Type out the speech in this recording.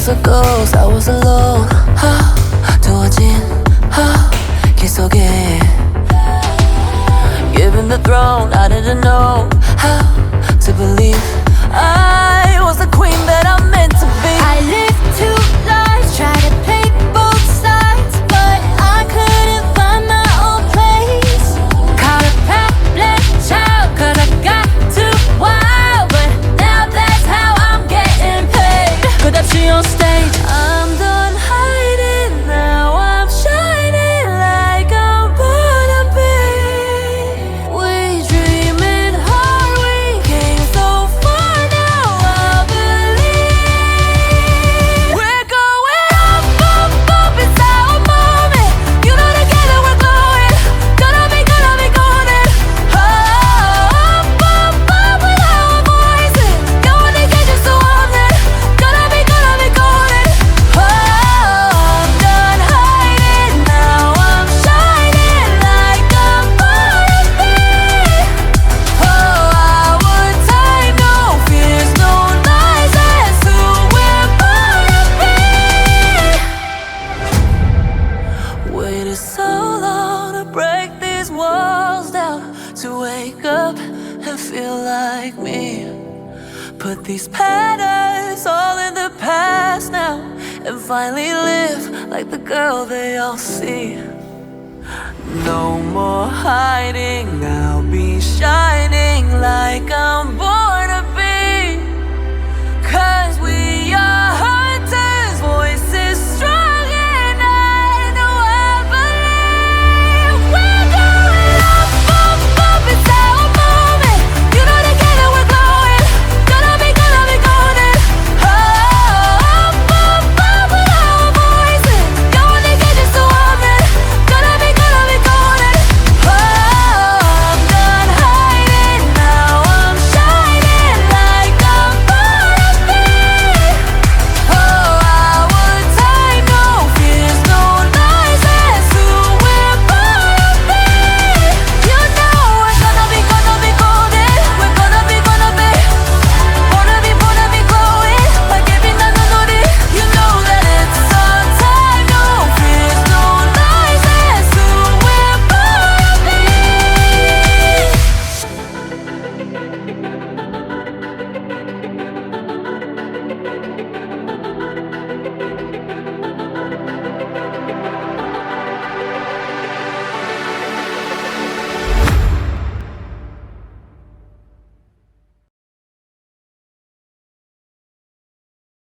was a ghost, I was alone. 두어진 길 속에 given the throne, I didn't know how to believe I was the queen that I'm meant to be. I lived two lives, tried to play both sides, but I couldn't find my own place. Caught a problem child, cause I got too wild, but now that's how I'm getting paid. 끝없이 on stage, I'm done hiding, now I'm shining like I'm born to be. We dreaming hard, we came so far, now I believe we're going up, up, up, it's our moment. You know together we're glowing, gonna be golden. Up, up, up with our voices, going to get you so often, gonna be golden. I'm done hiding, now I'm shining like I'm born to be. Our time, no fears, no lies, that's who we're born to be. Waited so long to break these walls down, to wake up and feel like me. Put these patterns all in the past now, and finally live like the girl they all see. No more hiding, I'll be shy.